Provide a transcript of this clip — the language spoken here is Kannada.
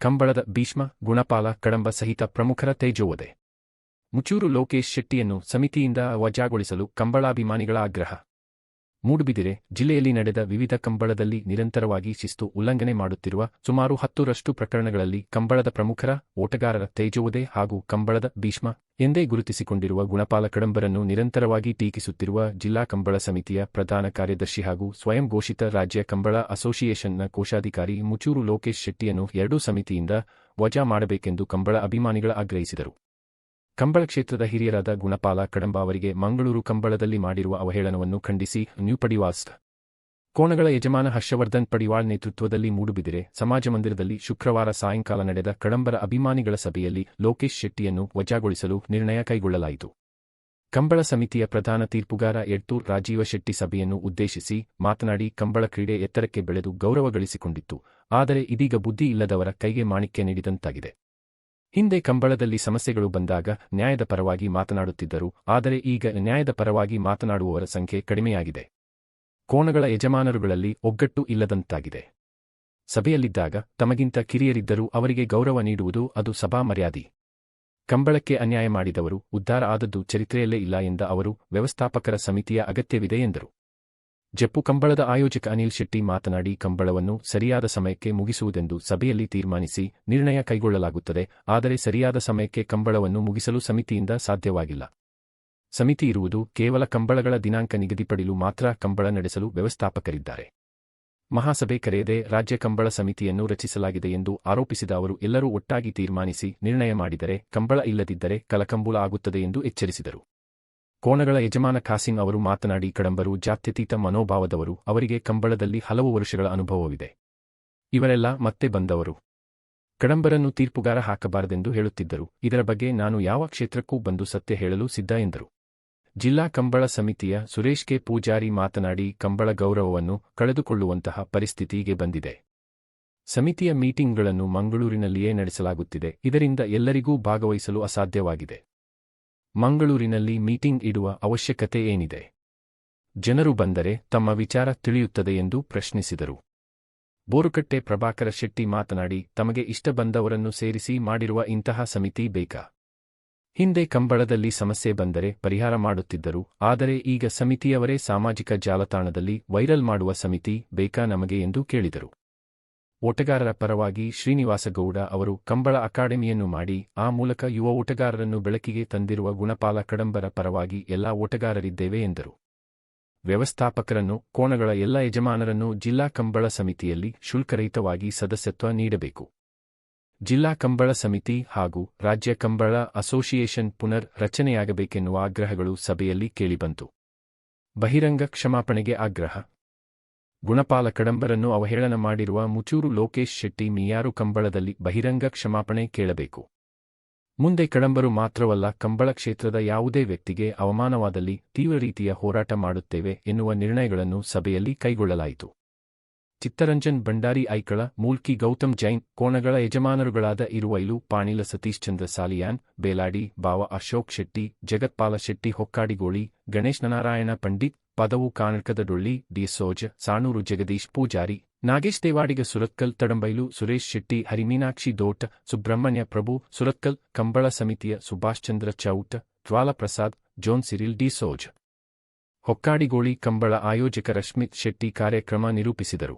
ಕಂಬಳದ ಭೀಷ್ಮ, ಗುಣಪಾಲ, ಕಡಂಬ ಸಹಿತ ಪ್ರಮುಖರ ತೇಜೋವಧೆ. ಮುಚೂರು ಲೋಕೇಶ್ ಶೆಟ್ಟಿಯನ್ನು ಸಮಿತಿಯಿಂದ ವಜಾಗೊಳಿಸಲು ಕಂಬಳಾಭಿಮಾನಿಗಳ ಆಗ್ರಹ. ಮೂಡುಬಿದಿರೆ ಜಿಲ್ಲೆಯಲ್ಲಿ ನಡೆದ ವಿವಿಧ ಕಂಬಳದಲ್ಲಿ ನಿರಂತರವಾಗಿ ಶಿಸ್ತು ಉಲ್ಲಂಘನೆ ಮಾಡುತ್ತಿರುವ ಸುಮಾರು 10ರಷ್ಟು ಪ್ರಕರಣಗಳಲ್ಲಿ ಕಂಬಳದ ಪ್ರಮುಖರ, ಓಟಗಾರರ ತೇಜೋವಧೆ ಹಾಗೂ ಕಂಬಳದ ಭೀಷ್ಮ ಎಂದೇ ಗುರುತಿಸಿಕೊಂಡಿರುವ ಗುಣಪಾಲ ಕಡಂಬರನ್ನು ನಿರಂತರವಾಗಿ ಟೀಕಿಸುತ್ತಿರುವ ಜಿಲ್ಲಾ ಕಂಬಳ ಸಮಿತಿಯ ಪ್ರಧಾನ ಕಾರ್ಯದರ್ಶಿ ಹಾಗೂ ಸ್ವಯಂ ಘೋಷಿತ ರಾಜ್ಯ ಕಂಬಳ ಅಸೋಸಿಯೇಷನ್ನ ಕೋಶಾಧಿಕಾರಿ ಮುಚೂರು ಲೋಕೇಶ್ ಶೆಟ್ಟಿಯನ್ನು ಎರಡೂ ಸಮಿತಿಯಿಂದ ವಜಾ ಮಾಡಬೇಕೆಂದು ಕಂಬಳ ಅಭಿಮಾನಿಗಳ ಆಗ್ರಹಿಸಿದರು. ಕಂಬಳ ಕ್ಷೇತ್ರದ ಹಿರಿಯರಾದ ಗುಣಪಾಲ ಕಡಂಬ ಅವರಿಗೆ ಮಂಗಳೂರು ಕಂಬಳದಲ್ಲಿ ಮಾಡಿರುವ ಅವಹೇಳನವನ್ನು ಖಂಡಿಸಿ ನ್ಯೂ ಪಡಿವಾಲ್ ಕೋಣಗಳ ಯಜಮಾನ ಹರ್ಷವರ್ಧನ್ ಪಡಿವಾಳ್ ನೇತೃತ್ವದಲ್ಲಿ ಮೂಡುಬಿದಿರೆ ಸಮಾಜ ಮಂದಿರದಲ್ಲಿ ಶುಕ್ರವಾರ ಸಾಯಂಕಾಲ ನಡೆದ ಕಡಂಬರ ಅಭಿಮಾನಿಗಳ ಸಭೆಯಲ್ಲಿ ಲೋಕೇಶ್ ಶೆಟ್ಟಿಯನ್ನು ವಜಾಗೊಳಿಸಲು ನಿರ್ಣಯ ಕೈಗೊಳ್ಳಲಾಯಿತು. ಕಂಬಳ ಸಮಿತಿಯ ಪ್ರಧಾನ ತೀರ್ಪುಗಾರ ಎಡ್ತೂರ್ ರಾಜೀವ ಶೆಟ್ಟಿ ಸಭೆಯನ್ನು ಉದ್ದೇಶಿಸಿ ಮಾತನಾಡಿ, ಕಂಬಳ ಕ್ರೀಡೆ ಎತ್ತರಕ್ಕೆ ಬೆಳೆದು ಗೌರವ ಗಳಿಸಿಕೊಂಡಿತ್ತು. ಆದರೆ ಇದೀಗ ಬುದ್ಧಿ ಇಲ್ಲದವರ ಕೈಗೆ ಮಾಣಿಕ್ಯ ನೀಡಿದಂತಾಗಿದೆ. ಹಿಂದೆ ಕಂಬಳದಲ್ಲಿ ಸಮಸ್ಯೆಗಳು ಬಂದಾಗ ನ್ಯಾಯದ ಪರವಾಗಿ ಮಾತನಾಡುತ್ತಿದ್ದರು. ಆದರೆ ಈಗ ನ್ಯಾಯದ ಪರವಾಗಿ ಮಾತನಾಡುವವರ ಸಂಖ್ಯೆ ಕಡಿಮೆಯಾಗಿದೆ. ಕೋಣಗಳ ಯಜಮಾನರುಗಳಲ್ಲಿ ಒಗ್ಗಟ್ಟು ಇಲ್ಲದಂತಾಗಿದೆ. ಸಭೆಯಲ್ಲಿದ್ದಾಗ ತಮಗಿಂತ ಕಿರಿಯರಿದ್ದರೂ ಅವರಿಗೆ ಗೌರವ ನೀಡುವುದು ಅದು ಸಭಾ ಮರ್ಯಾದೆ. ಕಂಬಳಕ್ಕೆ ಅನ್ಯಾಯ ಮಾಡಿದವರು ಉದ್ಧಾರ ಆದದ್ದು ಚರಿತ್ರೆಯಲ್ಲೇ ಇಲ್ಲ ಎಂದ ಅವರು, ವ್ಯವಸ್ಥಾಪಕರ ಸಮಿತಿಯ ಅಗತ್ಯವಿದೆ ಎಂದರು. ಜಪ್ಪು ಕಂಬಳದ ಆಯೋಜಕ ಅನಿಲ್ ಶೆಟ್ಟಿ ಮಾತನಾಡಿ, ಕಂಬಳವನ್ನು ಸರಿಯಾದ ಸಮಯಕ್ಕೆ ಮುಗಿಸುವುದೆಂದು ಸಭೆಯಲ್ಲಿ ತೀರ್ಮಾನಿಸಿ ನಿರ್ಣಯ ಕೈಗೊಳ್ಳಲಾಗುತ್ತದೆ. ಆದರೆ ಸರಿಯಾದ ಸಮಯಕ್ಕೆ ಕಂಬಳವನ್ನು ಮುಗಿಸಲು ಸಮಿತಿಯಿಂದ ಸಾಧ್ಯವಾಗಿಲ್ಲ. ಸಮಿತಿ ಇರುವುದು ಕೇವಲ ಕಂಬಳಗಳ ದಿನಾಂಕ ನಿಗದಿಪಡಿಸಲು ಮಾತ್ರ. ಕಂಬಳ ನಡೆಸಲು ವ್ಯವಸ್ಥಾಪಕರಿದ್ದಾರೆ. ಮಹಾಸಭೆ ಕರೆಯದೆ ರಾಜ್ಯ ಕಂಬಳ ಸಮಿತಿಯನ್ನು ರಚಿಸಲಾಗಿದೆ ಎಂದು ಆರೋಪಿಸಿದ ಅವರು, ಎಲ್ಲರೂ ಒಟ್ಟಾಗಿ ತೀರ್ಮಾನಿಸಿ ನಿರ್ಣಯ ಮಾಡಿದರೆ ಕಂಬಳ, ಇಲ್ಲದಿದ್ದರೆ ಕಲಕಂಬಳ ಆಗುತ್ತದೆ ಎಂದು ಎಚ್ಚರಿಸಿದರು. ಕೋಣಗಳ ಯಜಮಾನ ಖಾಸಿಂ ಅವರು ಮಾತನಾಡಿ, ಕಡಂಬರು ಜಾತ್ಯತೀತ ಮನೋಭಾವದವರು. ಅವರಿಗೆ ಕಂಬಳದಲ್ಲಿ ಹಲವು ವರ್ಷಗಳ ಅನುಭವವಿದೆ. ಇವರೆಲ್ಲ ಮತ್ತೆ ಬಂದವರು. ಕಡಂಬರನ್ನು ತೀರ್ಪುಗಾರ ಹಾಕಬಾರದೆಂದು ಹೇಳುತ್ತಿದ್ದರು. ಇದರ ಬಗ್ಗೆ ನಾನು ಯಾವ ಕ್ಷೇತ್ರಕ್ಕೂ ಬಂದು ಸತ್ಯ ಹೇಳಲು ಸಿದ್ಧ ಎಂದರು. ಜಿಲ್ಲಾ ಕಂಬಳ ಸಮಿತಿಯ ಸುರೇಶ್ ಕೆ ಪೂಜಾರಿ ಮಾತನಾಡಿ, ಕಂಬಳ ಗೌರವವನ್ನು ಕಳೆದುಕೊಳ್ಳುವಂತಹ ಪರಿಸ್ಥಿತಿಗೆ ಬಂದಿದೆ. ಸಮಿತಿಯ ಮೀಟಿಂಗ್ಗಳನ್ನು ಮಂಗಳೂರಿನಲ್ಲಿಯೇ ನಡೆಸಲಾಗುತ್ತಿದೆ. ಇದರಿಂದ ಎಲ್ಲರಿಗೂ ಭಾಗವಹಿಸಲು ಅಸಾಧ್ಯವಾಗಿದೆ. ಮಂಗಳೂರಿನಲ್ಲಿ ಮೀಟಿಂಗ್ ಇಡುವ ಅವಶ್ಯಕತೆ ಏನಿದೆ? ಜನರು ಬಂದರೆ ತಮ್ಮ ವಿಚಾರ ತಿಳಿಯುತ್ತದೆ ಎಂದು ಪ್ರಶ್ನಿಸಿದರು. ಬೋರುಕಟ್ಟೆ ಪ್ರಭಾಕರ ಶೆಟ್ಟಿ ಮಾತನಾಡಿ, ತಮಗೆ ಇಷ್ಟ ಬಂದವರನ್ನು ಸೇರಿಸಿ ಮಾಡಿರುವ ಇಂತಹ ಸಮಿತಿ ಬೇಕಾ? ಹಿಂದೆ ಕಂಬಳದಲ್ಲಿ ಸಮಸ್ಯೆ ಬಂದರೆ ಪರಿಹಾರ ಮಾಡುತ್ತಿದ್ದರು. ಆದರೆ ಈಗ ಸಮಿತಿಯವರೇ ಸಾಮಾಜಿಕ ಜಾಲತಾಣದಲ್ಲಿ ವೈರಲ್ ಮಾಡುವ ಸಮಿತಿ ಬೇಕಾ ನಮಗೆ ಎಂದು ಕೇಳಿದರು. ಓಟಗಾರರ ಪರವಾಗಿ ಶ್ರೀನಿವಾಸಗೌಡ ಅವರು ಕಂಬಳ ಅಕಾಡೆಮಿಯನ್ನು ಮಾಡಿ ಆ ಮೂಲಕ ಯುವ ಓಟಗಾರರನ್ನು ಬೆಳಕಿಗೆ ತಂದಿರುವ ಗುಣಪಾಲ ಕಡಂಬರ ಪರವಾಗಿ ಎಲ್ಲ ಓಟಗಾರರಿದ್ದೇವೆ ಎಂದರು. ವ್ಯವಸ್ಥಾಪಕರನ್ನು, ಕೋಣಗಳ ಎಲ್ಲ ಯಜಮಾನರನ್ನು ಜಿಲ್ಲಾ ಕಂಬಳ ಸಮಿತಿಯಲ್ಲಿ ಶುಲ್ಕರಹಿತವಾಗಿ ಸದಸ್ಯತ್ವ ನೀಡಬೇಕು. ಜಿಲ್ಲಾ ಕಂಬಳ ಸಮಿತಿ ಹಾಗೂ ರಾಜ್ಯ ಕಂಬಳ ಅಸೋಸಿಯೇಷನ್ ಪುನರ್ ರಚನೆಯಾಗಬೇಕೆನ್ನುವ ಆಗ್ರಹಗಳು ಸಭೆಯಲ್ಲಿ ಕೇಳಿಬಂತು. ಬಹಿರಂಗ ಕ್ಷಮಾಪಣೆಗೆ ಆಗ್ರಹ. ಗುಣಪಾಲ ಕಡಂಬರನ್ನು ಅವಹೇಳನ ಮಾಡಿರುವ ಮುಚೂರು ಲೋಕೇಶ್ ಶೆಟ್ಟಿ ಮಿಯಾರು ಕಂಬಳದಲ್ಲಿ ಬಹಿರಂಗ ಕ್ಷಮಾಪಣೆ ಕೇಳಬೇಕು. ಮುಂದೆ ಕಡಂಬರು ಮಾತ್ರವಲ್ಲ, ಕಂಬಳ ಕ್ಷೇತ್ರದ ಯಾವುದೇ ವ್ಯಕ್ತಿಗೆ ಅವಮಾನವಾದಲ್ಲಿ ತೀವ್ರ ರೀತಿಯ ಹೋರಾಟ ಮಾಡುತ್ತೇವೆ ಎನ್ನುವ ನಿರ್ಣಯಗಳನ್ನು ಸಭೆಯಲ್ಲಿ ಕೈಗೊಳ್ಳಲಾಯಿತು. ಚಿತ್ತರಂಜನ್ ಭಂಡಾರಿ ಐಕಳ, ಮೂಲ್ಕಿ ಗೌತಮ್ ಜೈನ್, ಕೋಣಗಳ ಯಜಮಾನರುಗಳಾದ ಇರುವೈಲು ಪಾಣಿಲ ಸತೀಶ್ ಚಂದ್ರ ಸಾಲಿಯಾನ್, ಬೇಲಾಡಿ ಬಾವ ಅಶೋಕ್ ಶೆಟ್ಟಿ, ಜಗತ್ಪಾಲ ಶೆಟ್ಟಿ ಹೊಕ್ಕಾಡಿಗೋಳಿ, ಗಣೇಶ್ ನಾರಾಯಣ ಪಂಡಿತ್, ಪದವು ಕಾಣಕದ ಡೊಳ್ಳಿ, ಡಿ ಸೋಜ, ಸಾಣೂರು ಜಗದೀಶ್ ಪೂಜಾರಿ, ನಾಗೇಶ್ ದೇವಾಡಿಗ ಸುರತ್ಕಲ್, ತಡಂಬೈಲು ಸುರೇಶ್ ಶೆಟ್ಟಿ, ಹರಿಮೀನಾಕ್ಷಿ ದೋಟ್, ಸುಬ್ರಹ್ಮಣ್ಯ ಪ್ರಭು ಸುರತ್ಕಲ್, ಕಂಬಳ ಸಮಿತಿಯ Subhash Chandra Chowta, Jwala Prasad, John Cyril, D'Souza, Hokkadigoli, Kambala ಆಯೋಜಕ ರಶ್ಮಿತ್ ಶೆಟ್ಟಿ ಕಾರ್ಯಕ್ರಮ ನಿರೂಪಿಸಿದರು.